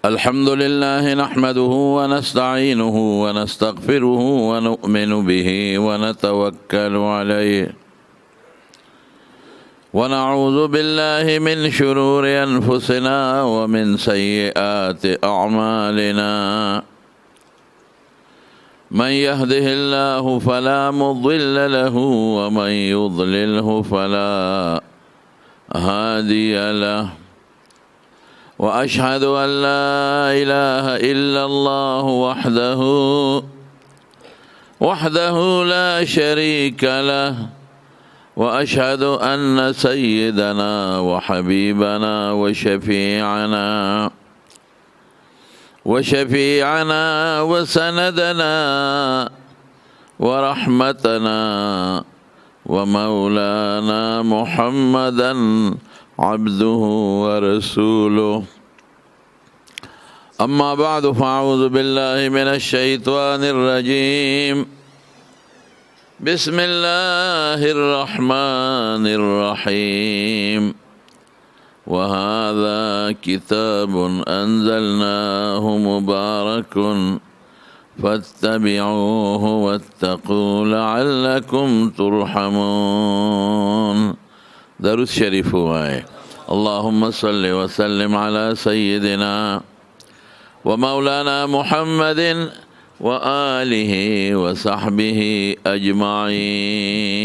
الحمد لله نحمده ونستعينه ونستغفره ونؤمن به ونتوكل عليه ونعوذ بالله من شرور أنفسنا ومن سيئات أعمالنا من يهده الله فلا مضل له ومن يضلله فلا هادي له وأشهد أن لا إله إلا الله وحده لا شريك له وأشهد أن سيدنا وحبيبنا وشفيعنا وسندنا ورحمتنا ومولانا محمدا عبده ورسوله. أما بعد فأعوذ بالله من الشيطان الرجيم. بسم الله الرحمن الرحيم. وهذا كتاب أنزلناه مبارك فاتبعوه واتقوا لعلكم ترحمون. درود شریف ہوئے. اللهم صل وسلم على سيدنا ومولانا محمد وآله وصحبه أجمعين.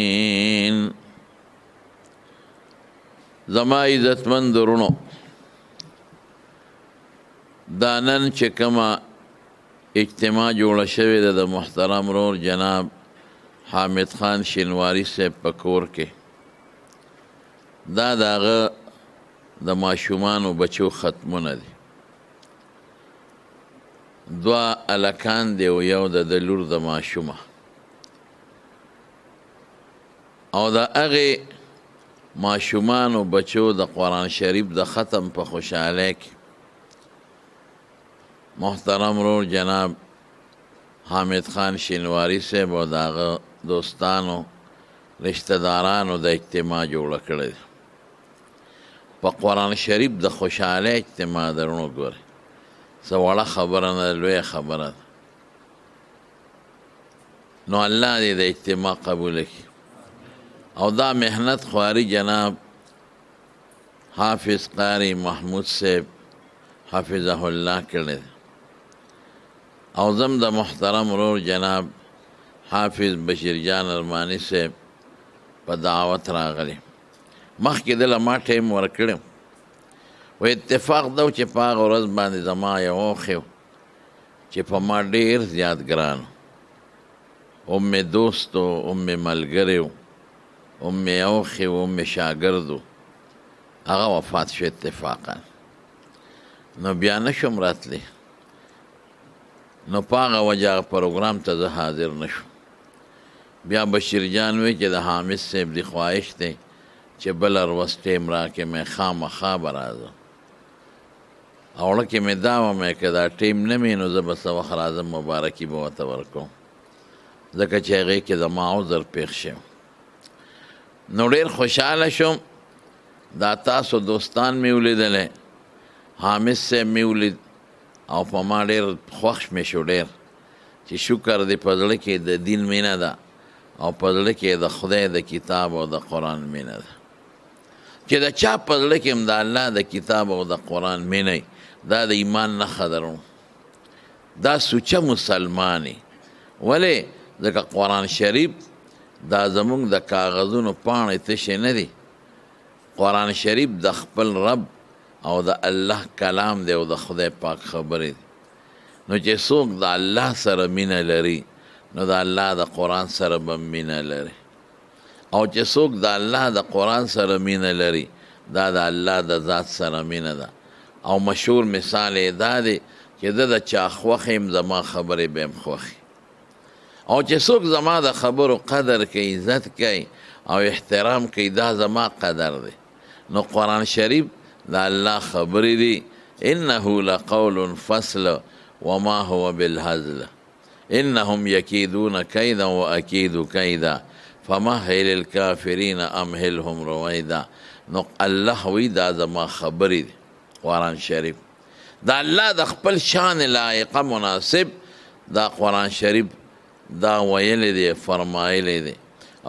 زما عزتمند درونو، دا نن چې کومه اجتماع جوړه شوې ده د محترم رور جناب حامد خان شینواری صاحب په کور کې، دا داغه د ماشومانو بچو ختمونه دي. دوه الکان دی او یو د لور د ماشومه، او د هغې ماشومانو بچو د قرآن شریف د ختم په خوشحالی کې محترم رور جناب حامد خان شینواری صاحب او د هغه دوستانو رشتہ دارانو د اجتماع جوړه کړې ده. په قرآن شریف د خوشحالی اجتماع درونو ګورئ، څه وړه خبره نه ده، لویه خبره ده. نو الله دې د اجتماع قبوله کړي. او دا محنت خواري جناب حافظ قاری محمود صاحب حافظه الله کړی ده، او زم د محترم رور جناب حافظ بشیر جان ارمانی صاحب په دعوت راغلی. مخکې دله ما ټایم ورکړی و اتفاق ده چې په هغه ورځ باندې زما یو اوښی و چې په ما ډېر زیات ګران و، مې دوست و، مې ملګری و، مې اوښی و، مې شاګرد و، هغه وفات شو اتفاقا. نو بیا نشم راتلی، نو په هغه وجه هغه پروګرام ته زه حاضر نشم. بیا بشیر جان وی چې د حامد صاحب دی خواهش دی چې بل ورځ ټیم راکړې، مې خامخا به راځم. او وړه کې مې دا ومې که دا ټیم نه وي نو زه به څه وخت راځم، مبارکي به ورته ورکوم، ځکه چې هغې کې زما عذر پېښ شو. نو ډېر خوشحاله شوم. دا تاسو دوستان مې ولیدلی، حامد صاحب مې ولید، او په ما ډېر خوښ مې شو ډېر، چې شکر دی په زړه کې د دین مینه ده، او په زړه کې د خدای د کتاب او د قرآن مینه ده. چې د چا په زړه کې هم د الله د کتاب او د قرآن مینه وي، دا د ایمان نښه ده. دا سوچه مسلمانی. ولې؟ ځکه قرآن شریف دا زمونږ د کاغذونو پاڼې تشې نه دي. قرآن شریف د خپل رب او د الله کلام دی او د خدای پاک خبرې دي. نو چې څوک د الله سره مینه لري نو د الله د قرآن سره به مینه لري، او چې څوک د الله د قرآن سره مینه لري دا د الله د ذات سره مینه ده. او مشهور مثال یې دا دی چې د چا خوښ یم زما خبرې به هم خوښي، او چې څوک زما د خبرو قدر کوي، عزت کوي او احترام کوي، دا زما قدر دی. نو قرآن شریف د الله خبرې دي. انه لقول فصل وما هو بالهزل انهم یکیدون کیدا و اکید کیدا فمهل الکافرین امهلهم رویدا. نو الله وی دا زما خبرې دی قرآن شریف دا الله د خپل شان لایقه مناسب دا قرآن شریف دا ویلی دی فرمایلی دی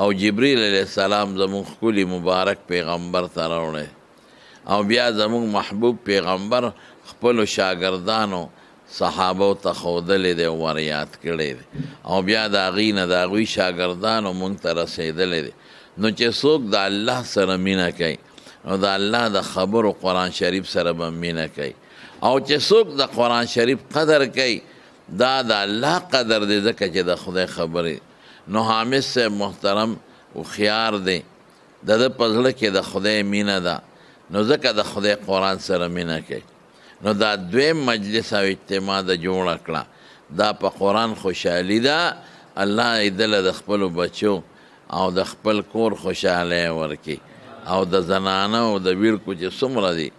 او جبریل علیہ السلام زمون ښکلي مبارک پیغمبر ته راوړی او بیا زمون محبوب پیغمبر خپلو شاګردانو صحابو ته ښودلی دی ور یاد کړی دی او بیا د هغوی نه د هغوی شاګردانو مونږ ته رسېدلی دی نو چې څوک د الله سره مینه کوي نو د الله د خبرو قرآن شریف سره به مینه کوي او چې څوک د قرآن شریف قدر کوي دا د الله قدر دی ځکه چې د خدای خبرې نو حامد صاحب محترم هوښیار دی د ده په زړه کې د خدای مینه ده نو ځکه د خدای قرآن سره مینه کوي نو دا دویم مجلس او اجتماع د جوړه کړه دا په قرآن خوشحالي ده الله یې دله د خپلو بچو او د خپل کور خوشحالی ورکړي او د زنانه او د ویرکو چې څومره دي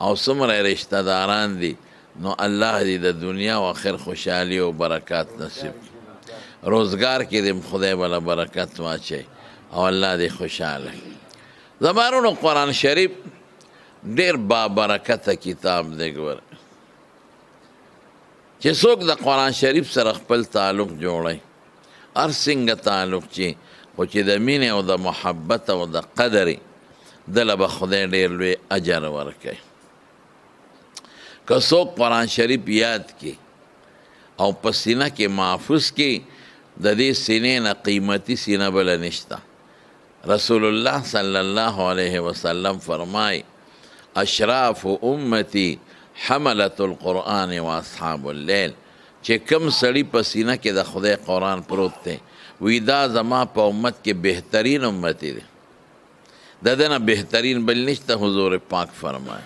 او څومره رشته داران دي نو الله دې د دنیا و آخر خوشحالي او برکات نصیب روزګار کې دې خدای بله برکت واچوي او الله دې خوشحاله زمانونو قرآن شریف ډېر بابرکته کتاب دی ګوره چې څوک د قرآن شریف سره خپل تعلق جوړوي هر څنګه تعلق چې خو چې د مینې او د محبت او د قدرې دله به خدای ډېر لوی اجر ورکوي که څوک قرآن شریف یاد کړي او په سینه کې محفوظ کړي د دې سینې نه قیمتي سینه بله نشته رسول الله صلی الله علیه وسلم فرمای اشراف امتی حملت القرآن و اصحاب اللیل چې کم سړی په سینه کې د خدای قرآن پروت دی وی دا زما په امت کې بهترین امتی دی د ده نه بهترین بل نشته حضور پاک فرمای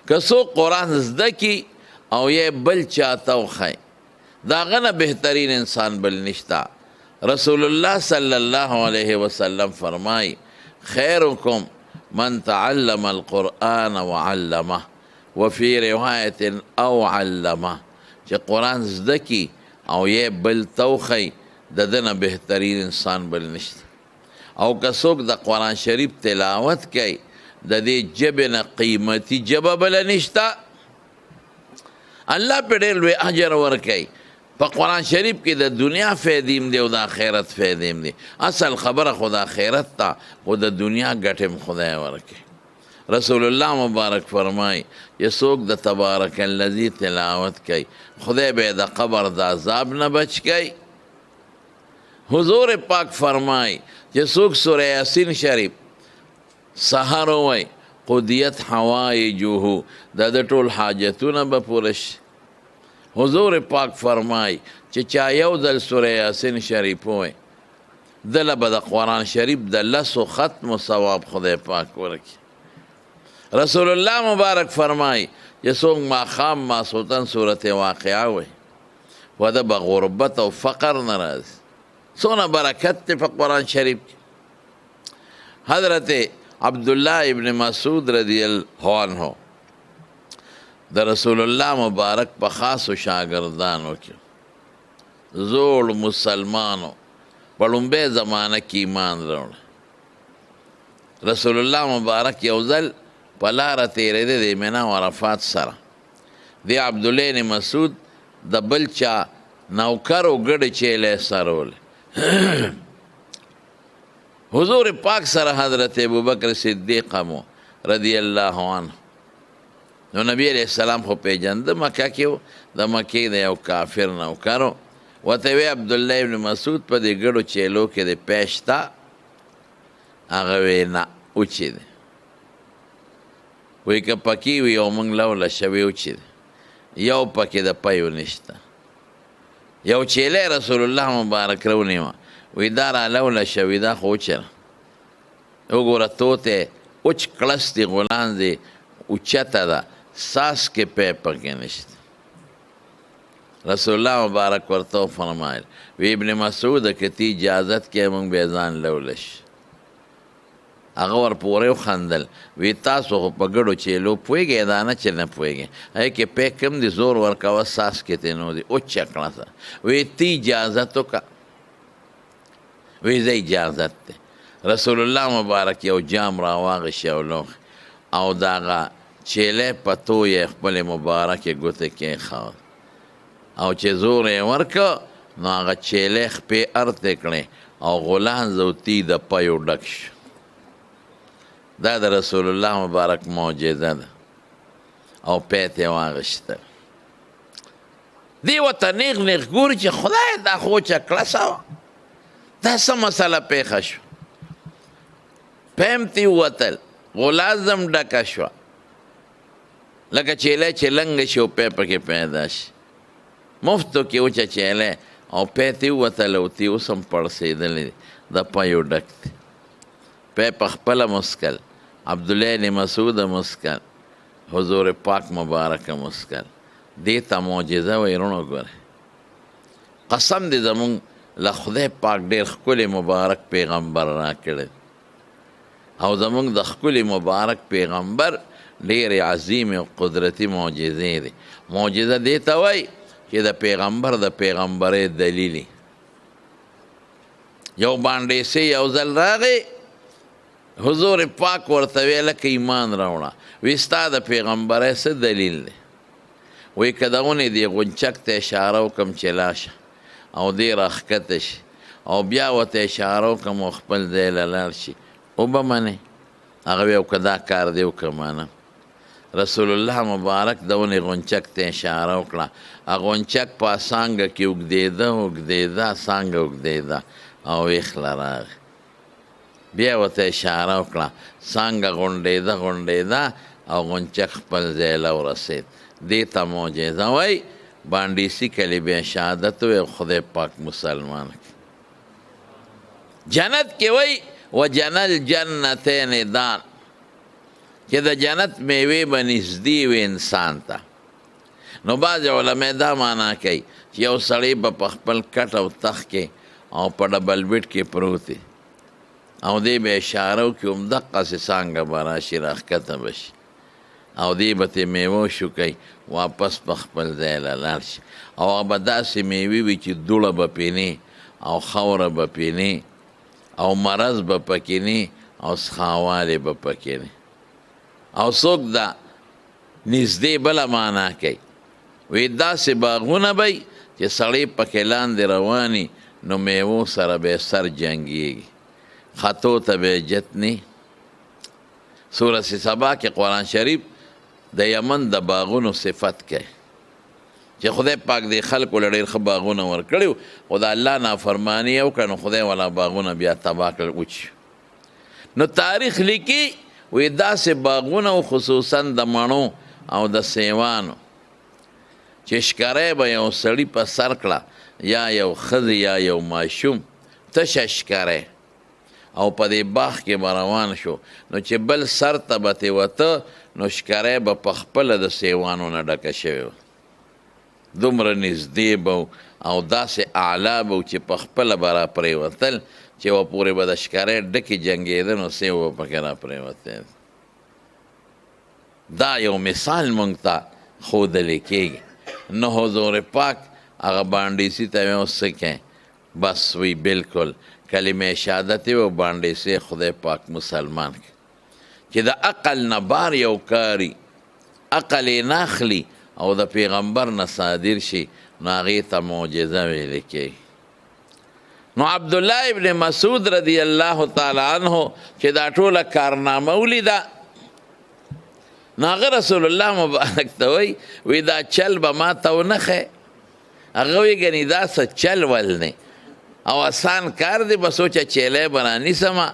که څوک قرآن زده کي او یې بل چاته وښایي د هغه نه بهترین انسان بل نشته رسول الله صلی الله علیه وسلم فرمای خیرکم من تعلم القرآن وعلمه وفي روایت او علمه چې قرآن زده کي او یې بل ته وښایي د ده نه بهترین انسان بل نشته او که څوک د قرآن شریف تلاوت کوي د دې ژبې نه قیمتي ژبه بله نشته الله پې ډېر لوی اجر ورکوي په قرآن شریف کې د دنیا فایدې هم دی او د آخرت فایدې هم دی اصل خبره خو د آخرت ته خو د دنیا ګټې هم خدای ورکوي رسول الله مبارک فرمای چې څوک د تبارک الذي تلاوت کوي خدای به د قبر د عذاب نه بچ کوي حضور پاک فرمای چې څوک سوره یاسین شریف سحر وای قضیت حوایجه د ټول حاجتونه به پوره شي حضور پاک فرمای چې چا یو ځل سوره یاسین شریف وای دله به د قرآن شریف د لسو ختمو ثواب خدای پاک ورکړي رسول الله مبارک فرمای چې څوک ماښام ماسوتن صورت واقعه وای و ده به غربت او فقر نه راځي څونه برکت دی په قرآن شریف کې حضرت عبدالله ابن مسعود رضی الله عنه د رسول الله مبارک په خاصو شاګردانو کې زوړ مسلمانو په لومبۍ زمانه کې ایمان راوړی رسول الله مبارک یو ځل په لاره تېرېده د منا او عرفات سره دی عبدالله ابن مسعود د بل چا نوکر و ګډې چیلې سرولې حضور پاک سره حضرت ابوبکر صدیق هم رضی الله عنه نو نبی علیہ السلام خو پیژنده مکه کې و د مکې د یو کافر نوکر و ورته وی عبدالله ابن مسعود په دې ګډو چیلو کې د پی شته هغه وی نه اوچې دی وی که پکې وي او موږ لوله شوې اوچې دی یو پکې د پیو نشته یو چیلی رسول الله مبارک رونیوه وی دا را لوله شوې دا خو اوچه وګوره توتی اوچ کلس دی غولان دی اوچته ده ساس کې پی پکې نشته رسول الله مبارک ورته فرمایل وی ابن مسعود که تی اجازت کې موږ به ځان لولش هغه ورپورې وخندل وی تاسو خو په ګډو چیلو پوهېږئ دا نه چې نه پوهېږئ هغې کې پی کم دی زور ورکوه ساس کې تی نو دی اوچه کړه وی تی اجازت وکړه وی زه اجازت دی رسول الله مبارک یو جام راواغېشي او لوښ او د هغه چیلی په تو یې خپلې مبارکې ګوتې کېښود او چې زور یې ورکړه نو هغه چیلی خپې ارتې کړې او غولانځ او تی د پیو ډک شو. دا د رسول الله مبارک معجزه ده او پیت یې واغېستل. دی ورته نیغ نیغ ګوري چې خدای دا خو چکړسه وه، دا څه مسله پېښه شوه. پیم تی ووتل، غولانځ هم ډکه شوه لکه چیلی چې لنګه شي او پی پکې پیدا شي. مفتو کې وچه چیلی او پی تی ووتل او تی اوس هم پړسېدلی د پیو ډک دی. پی په خپله مسکل، عبدالله بن مسعود مسکل، حضور پاک مبارک مسکل. دې ته معجزه وایي. رونو ګوره، قسم دې زمونږ له خدای پاک ډېر ښکلی مبارک پیغمبر راکړی او زمونږ د ښکلي مبارک پیغمبر ډېرې عظیمې او قدرتي معجزې دي. معجزه دې ته وایي چې د پیغمبر د پیغمبرۍ دلیل یو باندې یو ځل راغی، حضور پاک ورته وی لکه ایمان راوړه، وی ستا د پیغمبرۍ څه دلیل دی؟ وی که دغونې دې غونچک ته اشاره وکړم چې لاشه او دې راښکته شي او بیا ورته اشاره وکړم او خپل ځای له لاړ شي، وبه منې؟ هغه وی او که دا کار دی وکړه منم. رسول الله مبارک دونې غونچک ته اشاره وکړه، هغه غونچک په څانګه کې اوږدېده اوږدېده، څانګه اوږدېده او ویښله راغی. بیا ورته اشاره وکړه، څانګه غونډېده غونډېده او غونچک خپل ځای له ورسېد. دې ته معجزه وایي. بانډیسي کلمې شهادت وایي او خدای پاک مسلمان کړي. جنت کې وایي وجنل جنتین دان، چې د جنت میوې به نږدې وي انسان ته. نو بعضې علما دا معنا کوي چې یو سړی به په خپل کټ او تخت کې او په ډبل بیډ کې پروت وي او دې به اشاره وکړي همدقسې څانګه به راشي راښکته به شي او دې به ترې میوه شو کوي واپس په خپل ځای له لاړ شي. او هغه به داسې میوې وي چې دوړه به پې نه او خوره به پې نه او مرض به پکې نه او سخاوالی به پکې نه. او څوک دا نږدې بله معنا کوي، وی داسې باغونه به چې سړی پکې لاندې رواني نو میوو سره به سر جنګېږي، خطو ته به جت نه. سورة سبا کې قرآن شریف د یمن د باغونو صفت کوي چې خدای پاک دې خلکو له ډېر ښه باغونه ورکړي خو د الله نافرماني یې وکړه نو خدای والا باغونه بیا تباه کړل وچ. نو تاریخ لیکي وی داسې باغونه خصوصا د مڼو او د سیوانو چې ښکری به یو سړي په سر کړه یا یو ښځې یا یو ماشوم تشه ښکری او په دې باغ کې به روان شو نو چې بل سر ته به ترې وته نو ښکری به په خپله د سیوانو نه ډکه شوې وه. دومره نږدې به او داسې اعلی به چې په خپله به را پرېوتل چې و پورې به د ښکری ډکې جنګېده نو سیو به پکې را پرېوتی. دا یو مثال مونږ ته ښودلی کېږي. نو حضور پاک هغه بانډیسي ته یې څه کوي بس وی بلکل کلمه شهادت و بانډیسي خدای پاک مسلمان کړي چې د عقل نه بار یو کاري عقل یې ناخلي او د پیغمبر نه صادر شي نو هغې ته معجزه ویل کېږي. نو عبدالله ابن مسعود رضی الله تعالی عنه چې دا ټوله کارنامه ولیده نو هغه رسول الله مبارک ته وی دا چل به ما ته ونه ښی. هغه وی ګنې دا څه چل ول نه او آسان کار دی بس وچه چیلی به رانیسمه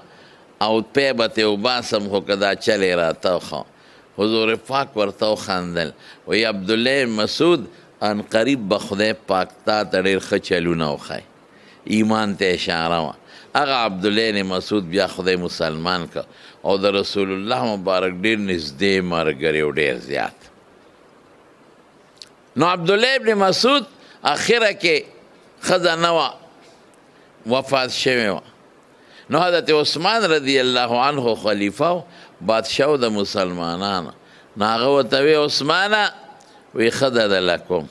او پی به ترې وباسم خو که دا چل یې راته وښه. حضور پاک ورته وخندل وی عبدالله مسعود ان قریب به خدای پاک تا ته ډېر ښه چلونه وښی. ایمان ته اشاره وه. هغه عبدالله مسعود بیا خدای مسلمان که او د رسول الله مبارک ډېر نږدې ملګری او ډېر زیات. نو عبدالله ابن مسعود اخره کې ښځه نه وه وفات شوې وه. نو حضرت عثمان رضی الله عنه خلیفه و بادشاه د مسلمانانو. نو هغه ورته وی عثمانه وی ښځه دله کوم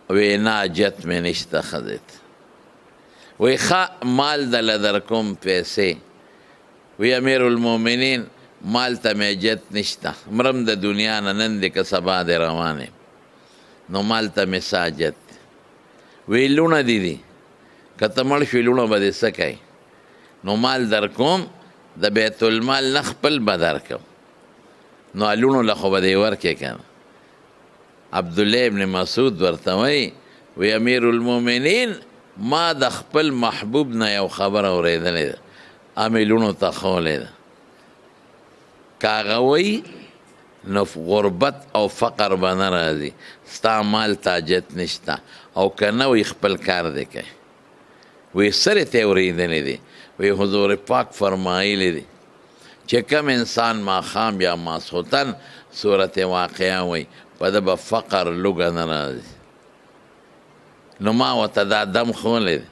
وی نه جت مې نشته ښځې ته وی ښه مال دله در کوم پیسې وی امیر المؤمنین مال ته مې جت نشته، مرم د دنیا نه نن دی که سبا دی روان یم، نو مال ته مې ساجت دی. وی لونه دي که ته مړ شوې لونه به دې څه کوي؟ نو مال در کوم د بیت المال نه خپل به در کوم، نو لونو له خو به دې ورکې که نه. عبدالله ابن مسعود ورته وی امیر المؤمنین ما د خپل محبوب نه یو خبر اورېدلې ده، امې لونو ته ښولې ده، که هغه وی نو غربت او فقر به نه راځي، ستا مال تاجت نشته، او که نه وی خپل کار دی کوي. وی سرې ته اورېدلې دي، وی حضور پاک فرمایلی دي چې کم انسان ماښام یا ماسخوتن صورت واقعه وی په ده به فقر لوږه نه راځي. نو ما ورته دا دم ښولی دی،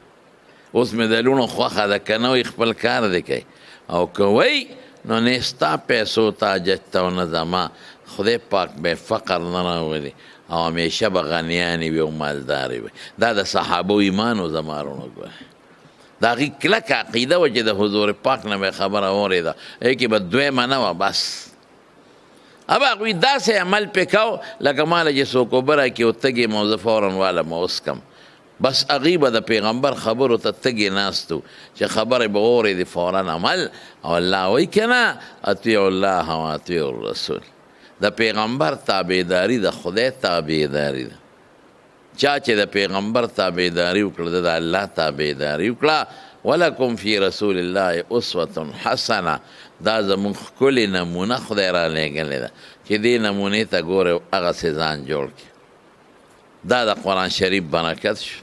اوس مې د لوڼو خوښه ده که نه وی خپل کار دی کوي، او که وی نو نه ستا پیسو تاجت ته او نه زما، خدای پاک به فقر نه راولي او همیشه به غنیانې وي او مالدارې وي. دا د صحابو ایمان و زما وروڼو ګوره، د هغې کلکه عقیده وه چې د حضور پاک نه به یې خبره اورېده، هغې کې به دویمه نه وه بس. اب هغوی داسې عمل پې کو لکه ماله چې څوک اوبه راکړي او تږې یم او زه فورا والم اوسکم، بس هغوی به د پیغمبر خبرو ته تږې ناست و چې خبرې به اورېدې فورا عمل. او الله وایي که نه اطیعوا الله و اطیعوا الرسول، د پیغمبر تابعداري د خدای تابعداري ده. چا چې د پیغمبر تابعداري وکړه د الله تابعداري وکړه. ولکم فی رسول الله اسوة حسنه، دا زمونږ ښکلې نمونه خدای را لېږلې ده چې دې نمونې ته ګورې هغسې ځان جوړ کړي. دا د قرآن شریف برکت شو.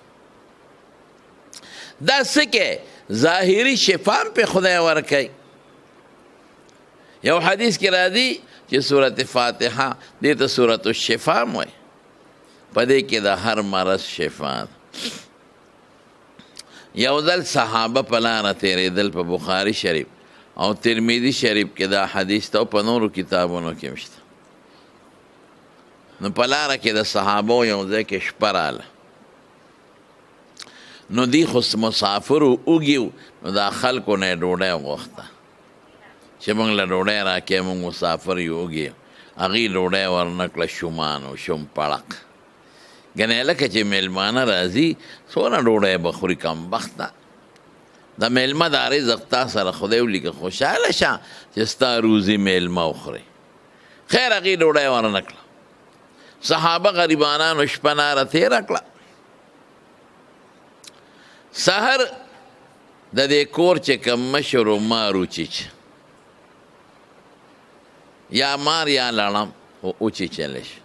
دا څه کې ظاهري شفا هم پې خدای ورکوي. یو حدیث کې راځي چې صورت فاتحه دې ته صورت الشفا هم وایي، په دې کې د هر مرض شفا ده. یو ځل صحابه په لاره تېرېدل په بخاري شریف او ترمذي شریف کې دا حدیث ته او په نورو کتابونو کې هم شته. نو په لاره کې د صحابو یو ځای کې شپه راله، نو دی خو مسافر و اوږي و، نو دا خلکو نه یې ډوډۍ وغوښته چې موږ له ډوډۍ راکړې، موږ مسافر یو اوږي یو. هغې ډوډۍ ورنه کړه، شومان و شوم پړق. ګنې لکه چې میلمانه راځي څونه ډوډۍ به خوري کمبخته، د میلمه دا رزق تا سره خدای ولیکه، خوشحاله شه چې ستا روزي میلمه وخوري. خیر هغې ډوډۍ ورنه کړه. صحابه غریبانانو شپه ناره تېره کړه. سحر د دې کور چې کوم مشر و مار وچیچ، یا مار یا لړم وچیچلی شي،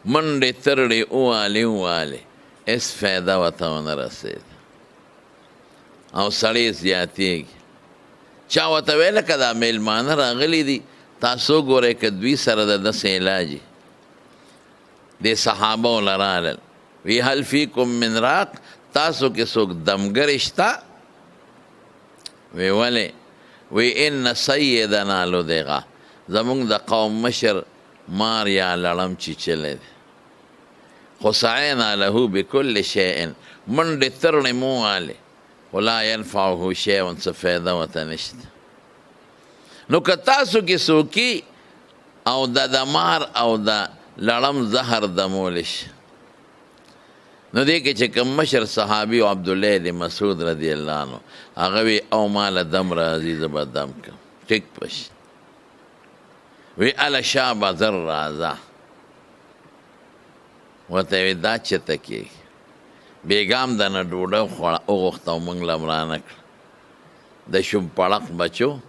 منډې ترړې ووالې هېڅ فایده ورته ونه رسېد او سړی زیاتېږي. چا ورته ویله که دا میلمانه راغلي دي تاسو ګورئ که دوی سره د داسې علاج دې صحابو له رالل، وی هل فیکم من راق، تاسو کې څوک دمګرې شته؟ وی ولې؟ وی ان سیدنا لدغه، زمونږ د قوم مشر مار یا لړم چیچلی دی، خو سعینا له بکل شیء، منډې ترړې مو والې، خو لا ینفعه شیء، څه فایده ورته نشته. نو که تاسو کې څوکي او د مار او د لړم زهر دمولی شي، نو دې کې چې کوم مشر صحابي و عبدالله بن مسعود رضی الله عنه، هغه وی او ماله دم راځي زه به دم کړم، ټیک پشي. وی اله شابه زر راځه، ورته وی دا چېرته کېږي، بېګام دنه ډوډۍ وغوښته او موږ له هم رانه کړه. د شوم پړق بچو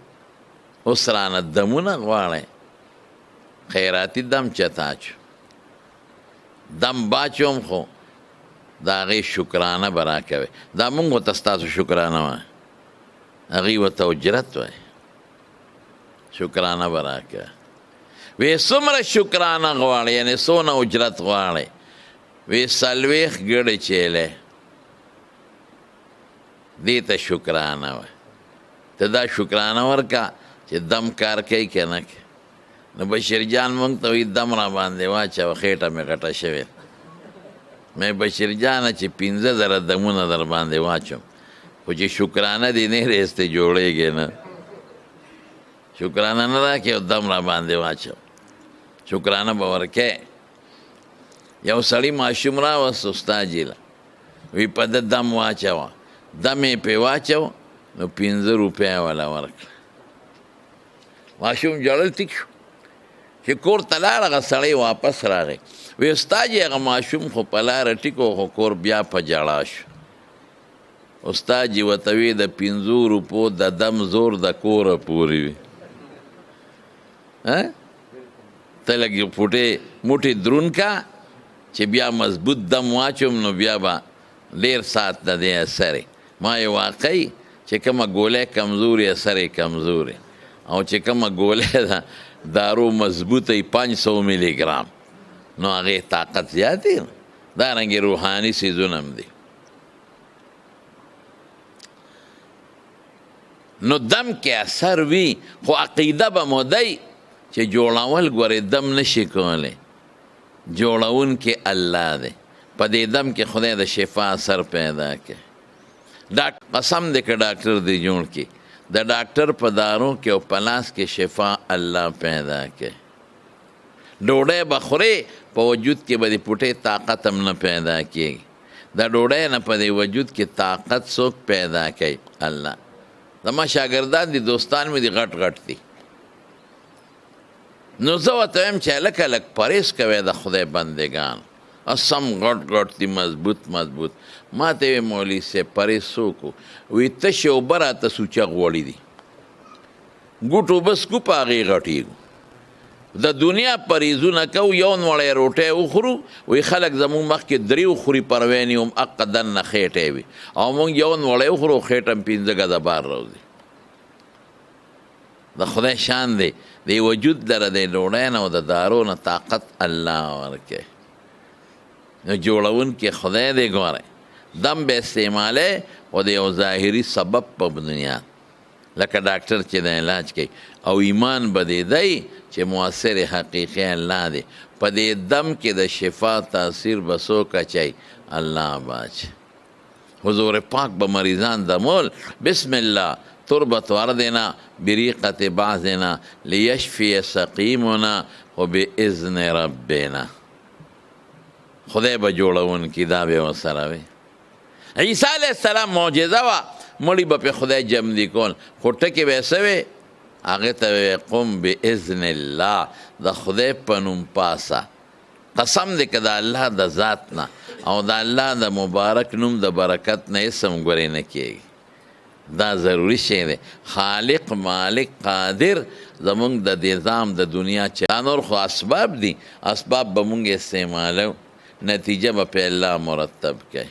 اوس رانه دمونه غواړئ، خیراتي دم چېرته اچو، دم باچوم خو د هغې شکرانه به راکوئ. دا مونږ ورته ستاسو شکرانه وایي، هغې ورته اجرت وایي، شکرانه به راکوئ. وی څومره شکرانه غواړئ، یعنې څونه اجرت غواړئ؟ وی 40 ګړۍ چیلی، دې ته شکرانه وایي. ته دا شکرانه ورکه چې دم کار کوي که نه کوي. نو بشیر جان مونږ ته وایي دم را باندې واچوه، خېټه مې غټه شوې. مې بشیر جانه چې 15,000 دمونه در باندې واچوم، خو چې شکرانه دې نه رېستې جوړېږي نه. شکرانه نه راکې او دم را باندې واچو شکرانه به ورکې یو سړي ماشوم راوست استاد جي له وی په ده دم واچوه دم یې پې واچو نو 5 روپۍ وله ورکړه ماشوم ژړل ټیک شو چې کور ته لاړ هغه سړی واپس راغی وی استاد جي هغه ماشوم خو په لاره ټیک و خو کور بیا په ژړا شو استاد جي ورته وی د 5 روپو د دم زور د کوره پورې وي ته لږ موټې دروند کا چې بیا مضبوط دم واچوم نو بیا به ډېر ساعت د دې اثر ما یې واقعي چې کومه ګولۍ کمزورې اثر یې کمزورې او چې کومه ګولۍ ده دارو مضبوطه 500 ملي ګرام نو هغې طاقت زیات دی دارنګې روحاني څیزونه هم دي نو دم کې اثر وي خو عقیده به مو دی چې جوړول ګورې دم نشي کولی جوړونکی الله دی په دې دم کې خدای د شفا اثر پیدا کوي قسم دی که ډاکټر دی جوړ کړي د ډاکټر په دارو کې او په لاس کې شفا الله پیدا کوي ډوډۍ به خورې په وجود کې به د پوټې طاقت هم نه پیدا کېږي د ډوډۍ نه په دې وجود کې طاقت څوک پیدا کوي الله زما شاګردان دي دوستان مې دي غټ غټ دي نو زه ورته وایم چې هلکه لږ پرهیز کوی د خدای بندګان سم غټ غټ دي مضبوط ما ته وی مولوي صاحب پرهیز څوک وی تشې اوبه راته سوچه غوړي دي ګوټ اوبه څکو په هغې غټېږو د دنیا پرهیزونه کوو یو نوړی روټۍ وخورو وی خلک زموږ مخکې 3 وخوري پروینې هم حقه دننه خېټی وي او موږ یو نوړی وخورو خېټه هم 5 ګزه بار راوځي د خدای شان دی د وجود لره د ډوډۍ نه او د دارو نه طاقت الله ورکوي نو جوړونکی خدای دی ګوره دم به استعمالی خو د یو ظاهري سبب په بنیاد لکه ډاکټر چې د علاج کوي او ایمان به دې دی چې مؤثر حقیقي الله دی په دې دم کې د شفا تاثیر به څوک اچوي الله باچ حضور پاک به مریضان دمول بسم الله تربت وردنا بریقة بعضنا لیشفی سقیمنا وبإذن ربنا خدای به جوړون کی دا به ورسره وي عیسی علیه السلام معجزه وه مړي به پې خدای جمع دي کول خو ټکې به یې څه وې هغې ته به قم بإذن الله د خدای په نوم پاسه قسم دی که د الله د ذات نه او د الله د مبارک نوم د برکت نه اسم ګورې نه کېږي دا ضروری شی دی خالق مالک قادر زمونږ د نظام د دنیا چې دا نور خو اسباب دي اسباب به مونږ استعمالو نتیجه به په الله مرتب کوي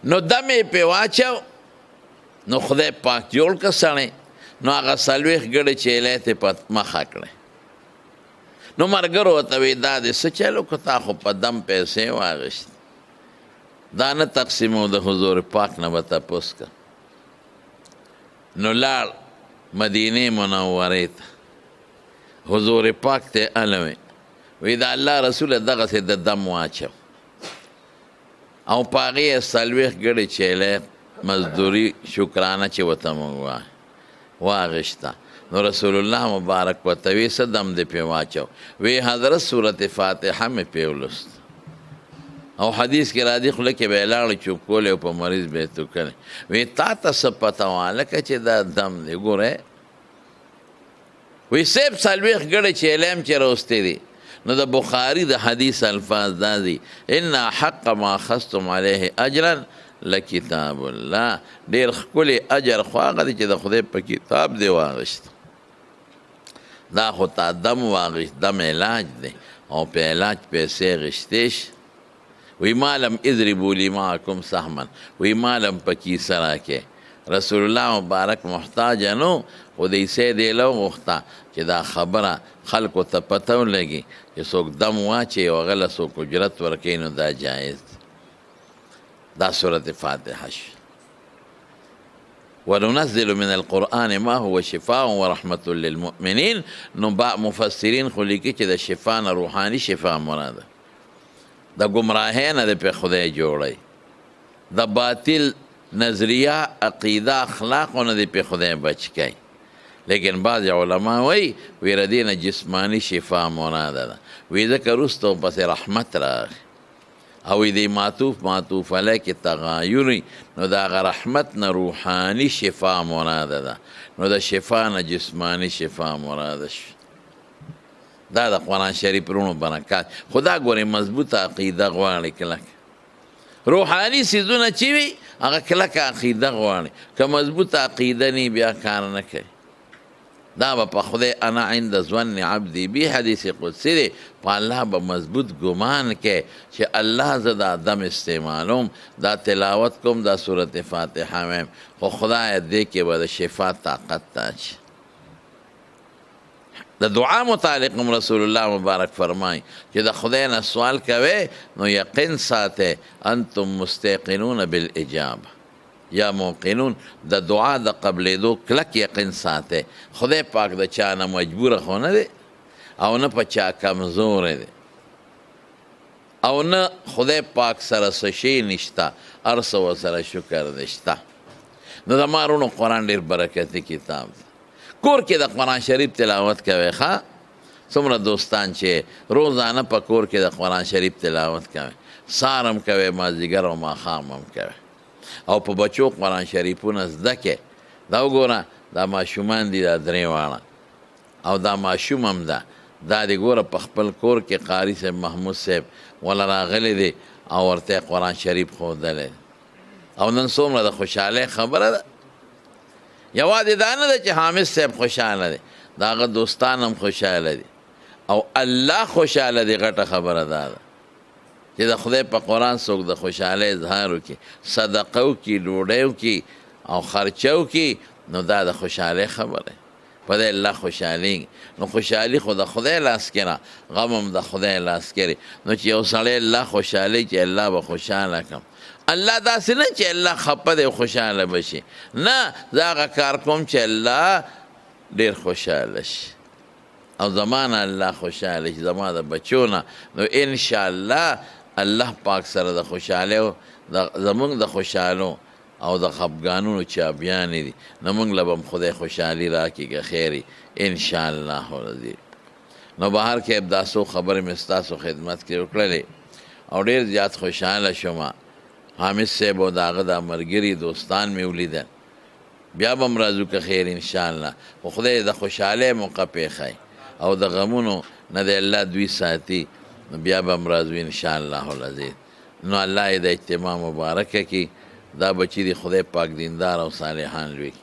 نو دم یې پې واچو نو خدای پاک جوړ که سړی نو هغه 40 ګړی چیلی ته په مخه کړی نو ملګرو ورته وی دا دې څه چل وکړو تا خو په دم پیسې واخیست دا نه تقسیمو د حضور پاک نه به تپوس که نو لاړ مدینې منورې ته حضور پاک ته هله وی د الله رسوله دغسې د دم واچو او په هغې یې 40 ګړی چیلی مزدوري شکرانه چې ورته موږ واخیسته نو رسول الله مبارک ورته وی څه دم دې پې واچو وی حضرت صورت فاتحه مې پې ولوست او حدیث کې راځي خوله کې به یې لاړې چوکولی او په مریض به یې توکلی وی تا ته څه پته وه لکه چې دا دم دی ګوره وی صاحب 40 ګړی چیلی هم چې راوستی دی نو د بخاري د حدیث الفاظ دا دي ان حق ما اخذتم علیه اجرا لکتاب الله ډېر ښکلی اجر خو هغه دی چې د خدای په کتاب دی واخیست دا خو تا دم واخیست دم علاج دی او په علاج پیسې غشتې وی مالم اضربوا لی معکم سهما وی مالم په کیسه راکې رسول الله مبارک محتاجه نو خو د عیسی دی له وغوښته چې دا خبره خلکو ته پته ولګي چې څوک دم واچي او هغه له څوک اجرت ورکوي نو دا جایز دا صورت فاتحه وننزل من القرآن ما هو شفاء ورحمة للمؤمنين نو با مفسرین خو لیکي چې د شفا نه روحاني شفا مراده د ګمراهۍ نه د پې خدای جوړی د باطل نظریه عقیده اخلاقونه دې په خدای بچ کوي. لیکن بعض علما وی ردینه جسمانی شفا مراده ده، وی ځکه وروسته پسې رحمت راغی او دې معطوف علیه کې تغایري، نو د هغه رحمت نه روحاني شفا مراده ده، نو د شفا نه جسمانی شفا مراده شي. دا د قرآن شریف رونو برکات. خدا ګورې مضبوطه عقیده غواړي، کلک روحاني څیزونه چې وي هغه کلکه عقیده غواړي. که مضبوطه عقیده نه بیا کار نه کوي. دا به په خدای انا عند ظن عبدي بي حدیث قدسی دی، په الله به مضبوط ګمان کې چې الله زه دا دم استعمالوم، دا تلاوت کوم، دا صورت فاتحه ویم، خو خدای دې کې به د شفا طاقت تاچ. د دعا متعلق رسول الله مبارک فرمای چې د خدای نه سوال کوي نو یقین ساته انتم مستيقنون بالاجابه، یا موقنون د دعا د قبلېدو کلک یقین ساته. خدای پاک د چا نه مجبوره خو نه دی او نه په چا کمزوره دی او نه خدای پاک سره څه شی نشته، هر څه ورسره شکر نشته. نو د مارونو قرآن ډېر برکتي کتاب دی. کور کې د قرآن شریف تلاوت کوي. ښه څومره دوستان چې روزانه په کور کې د قرآن شریف تلاوت کوي، سهار هم کوي، مازدیګر او ماښام هم کوي، او په بچو قرآن شریفونه زده کې. دا وګوره دا ماشومان دي، دا درې واړه او دا ماشوم هم ده، دا دې ګوره په خپل کور کې قاري صاحب محمود صاحب ولا راغلی دی او ورته قرآن شریف ښودلی او نن څومره د خوشحالۍ خبره ده. یوازې دا نه ده چې حامد صاحب خوشحاله دی، د هغه دوستان هم خوشحاله دي او الله خوشحاله دی. غټه خبره دا ده چې د خدای په قرآن څوک د خوشحالۍ اظهار وکړي، صدقه وکړي، ډوډۍ وکړي او خرچه وکړي، نو دا د خوشحالۍ خبره په دې الله خوشحالېږي. نو خوشحالي خو د خدای لاس کې نه، غم هم د خدای لاس کې. نو چې یو سړی الله خوشحالي چې الله به خوشحاله کړم. الله داسې نه چې الله خفه دی او خوشحاله بشي، نه، زه هغه کار کوم چې الله ډېر خوشحاله شي او زما نه الله خوشحاله شي، زما د بچو نه. نو انشاءالله الله پاک سره د خوشحالۍ زمونږ د خوشحالو او د خفګانونو چابیانې دي، نو موږ له به هم خدای خوشحالي راکړي که خیر انشاءالله العظیم. نو بهر کې دا څو خبرې مې ستاسو خدمت کې وکړلې او ډېر زیات خوشحاله شوم. حامد صاحب او د هغه د ملګري دوستان مې ولیدل، بیا به هم راځو که خیر انشاءالله. خو خدای د خوشحالۍ موقع پېښی او د غمونو نه دی الله دوی ساتي، نو بیا به هم راځو انشاءالله العظیم. نو الله یې د اجتماع مبارکه کړي، دا بچي دی خدای پاک دیندار او صالحان لوی کړي.